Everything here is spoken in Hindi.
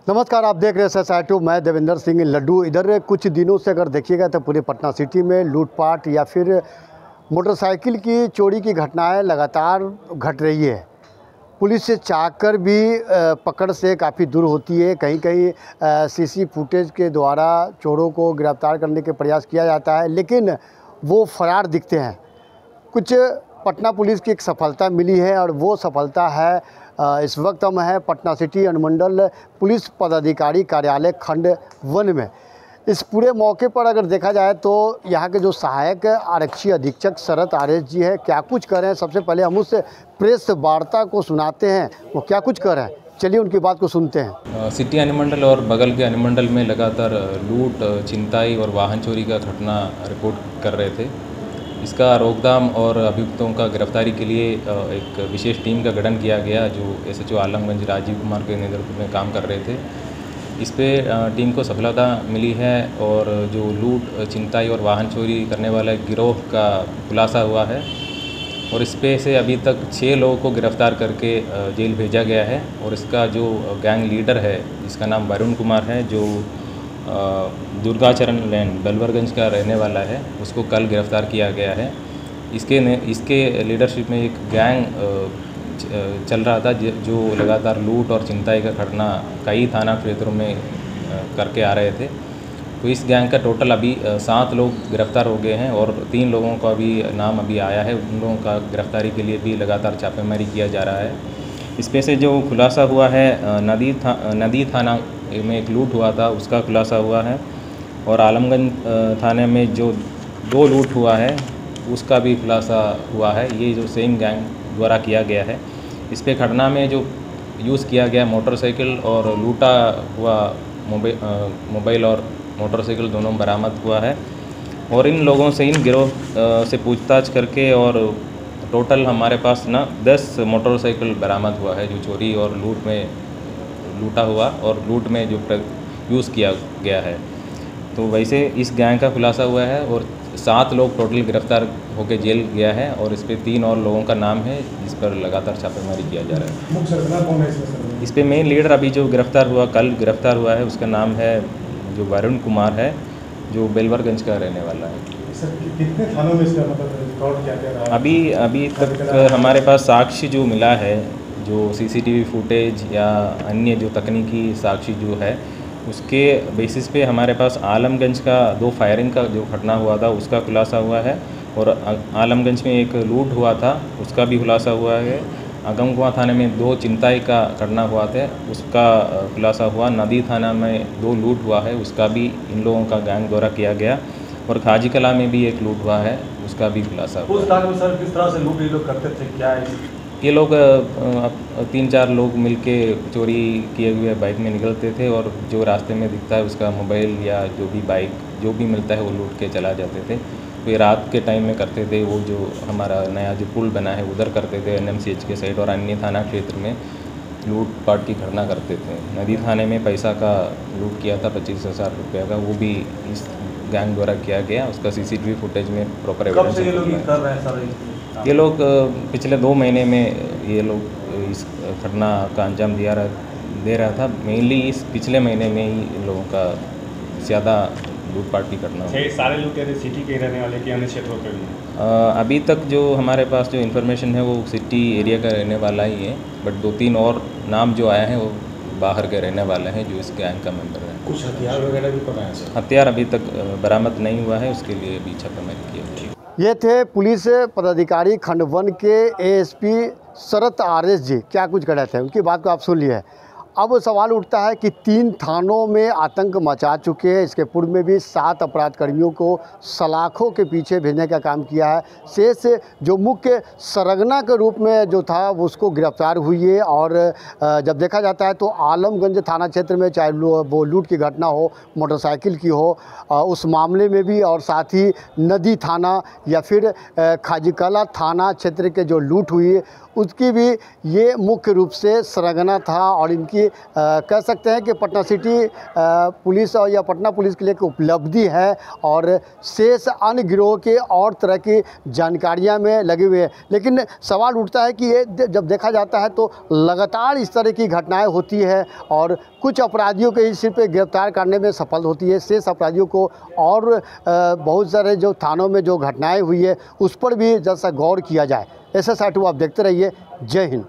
नमस्कार, आप देख रहे हैं SSI2। मैं देवेंद्र सिंह लड्डू। इधर कुछ दिनों से अगर देखिएगा तो पूरे पटना सिटी में लूटपाट या फिर मोटरसाइकिल की चोरी की घटनाएं लगातार घट रही है। पुलिस से चाहकर भी पकड़ से काफ़ी दूर होती है। कहीं कहीं सीसी फुटेज के द्वारा चोरों को गिरफ्तार करने के प्रयास किया जाता है, लेकिन वो फरार दिखते हैं। कुछ पटना पुलिस की एक सफलता मिली है और वो सफलता है इस वक्त हम हैं पटना सिटी अनुमंडल पुलिस पदाधिकारी कार्यालय खंड 1 में। इस पूरे मौके पर अगर देखा जाए तो यहाँ के जो सहायक आरक्षी अधीक्षक शरद आरएस जी हैं, क्या कुछ कर रहे हैं। सबसे पहले हम उस प्रेस वार्ता को सुनाते हैं, वो क्या कुछ कर रहे हैं। चलिए उनकी बात को सुनते हैं। सिटी अनुमंडल और बगल के अनुमंडल में लगातार लूट, छिनताई और वाहन चोरी का घटना रिपोर्ट कर रहे थे। इसका रोकथाम और अभियुक्तों का गिरफ्तारी के लिए एक विशेष टीम का गठन किया गया, जो SHO आलमगंज राजीव कुमार के नेतृत्व में काम कर रहे थे। इस पे टीम को सफलता मिली है और जो लूट, छिनताई और वाहन चोरी करने वाले गिरोह का खुलासा हुआ है और इस पे से अभी तक 6 लोगों को गिरफ्तार करके जेल भेजा गया है। और इसका जो गैंग लीडर है, जिसका नाम वरुण कुमार है, जो दुर्गाचरण लैन बलवरगंज का रहने वाला है, उसको कल गिरफ्तार किया गया है। इसके लीडरशिप में एक गैंग चल रहा था जो लगातार लूट और छिनताई का घटना कई थाना क्षेत्रों में करके आ रहे थे। तो इस गैंग का टोटल अभी 7 लोग गिरफ्तार हो गए हैं और 3 लोगों का भी नाम अभी आया है। उन लोगों का गिरफ्तारी के लिए भी लगातार छापेमारी किया जा रहा है। इसमें से जो खुलासा हुआ है, नदी थाना में एक लूट हुआ था, उसका खुलासा हुआ है। और आलमगंज थाने में जो 2 लूट हुआ है, उसका भी खुलासा हुआ है। ये जो सेम गैंग द्वारा किया गया है। इस पे घटना में जो यूज़ किया गया मोटरसाइकिल और लूटा हुआ मोबाइल और मोटरसाइकिल दोनों बरामद हुआ है। और इन लोगों से, इन गिरोह से पूछताछ करके और टोटल हमारे पास 10 मोटरसाइकिल बरामद हुआ है, जो चोरी और लूट में लूटा हुआ और लूट में जो यूज़ किया गया है। तो वैसे इस गैंग का खुलासा हुआ है और 7 लोग टोटल गिरफ्तार होकर जेल गया है और इस पे 3 और लोगों का नाम है, जिस पर लगातार छापेमारी किया जा रहा है। मुख्य सरगना कौन है इसमें? इस पे मेन लीडर अभी जो गिरफ्तार हुआ, कल गिरफ्तार हुआ है, उसका नाम है जो वरुण कुमार है, जो बेलवरगंज का रहने वाला है। सर कितने थानों में इसका मतलब रिकॉर्ड क्या रहा है? अभी तक हमारे पास साक्ष्य जो मिला है, जो CCTV फुटेज या अन्य जो तकनीकी साक्ष्य जो है, उसके बेसिस पे हमारे पास आलमगंज का 2 फायरिंग का जो घटना हुआ था, उसका खुलासा हुआ है। और आलमगंज में एक लूट हुआ था, उसका भी खुलासा हुआ है। आगमकुआं थाने में 2 छिनताई का घटना हुआ था, उसका खुलासा हुआ। नदी थाना में 2 लूट हुआ है, उसका भी इन लोगों का गैंग द्वारा किया गया। और खाजी कला में भी एक लूट हुआ है, उसका भी खुलासा हुआ। पूछताछ में सर किस तरह से लूट ये लोग करते थे, क्या है? ये लोग 3-4 लोग मिलके चोरी किए हुए बाइक में निकलते थे और जो रास्ते में दिखता है उसका मोबाइल या जो भी बाइक जो भी मिलता है वो लूट के चला जाते थे। तो ये रात के टाइम में करते थे। वो जो हमारा नया जो पुल बना है उधर करते थे, NMCH के साइड, और अन्य थाना क्षेत्र में लूटपाट की घटना करते थे। नदी थाने में पैसा का लूट किया था 25,000 रुपये का, वो भी इस गैंग द्वारा किया गया। उसका CCTV फुटेज में प्रॉपर एविडेंस कब से ये लोग कर रहे हैं सर? ये लोग पिछले 2 महीने में ये लोग इस घटना का अंजाम दे रहा था। मेनली इस पिछले महीने में ही इन लोगों का ज़्यादा लूटपाट की घटना हुई। सारे लोग कहते सिटी के रहने वाले के अन्य क्षेत्रों के भी? अभी तक जो हमारे पास जो इन्फॉर्मेशन है वो सिटी एरिया का रहने वाला ही है, बट 2-3 और नाम जो आए हैं वो बाहर के रहने वाले हैं, जो इस गैंग का मेंबर है। कुछ हथियार वगैरह भी पकड़े हैं सर? हथियार अभी तक बरामद नहीं हुआ है, उसके लिए भी छापेमारी की है। ये थे पुलिस पदाधिकारी खंड 1 के ASP शरद आरएस जी। क्या कुछ कर रहे थे, उनकी बात को आप सुन लिए। अब सवाल उठता है कि 3 थानों में आतंक मचा चुके हैं। इसके पूर्व में भी 7 अपराध कर्मियों को सलाखों के पीछे भेजने का काम किया है। शेष जो मुख्य सरगना के रूप में जो था उसको गिरफ्तार हुई है। और जब देखा जाता है तो आलमगंज थाना क्षेत्र में, चाहे वो लूट की घटना हो, मोटरसाइकिल की हो, उस मामले में भी, और साथ ही नदी थाना या फिर खाजीकला थाना क्षेत्र के जो लूट हुई है उसकी भी ये मुख्य रूप से सरगना था। और इनकी कह सकते हैं कि पटना सिटी पुलिस और या पटना पुलिस के लिए एक उपलब्धि है और शेष अन्य गिरोह के और तरह की जानकारियां में लगे हुए हैं। लेकिन सवाल उठता है कि ये जब देखा जाता है तो लगातार इस तरह की घटनाएं होती है और कुछ अपराधियों के ही सिर्फ गिरफ्तार करने में सफल होती है, शेष अपराधियों को और बहुत सारे जो थानों में जो घटनाएं हुई है उस पर भी जैसा गौर किया जाए। SSR2 आप देखते रहिए। जय हिंद।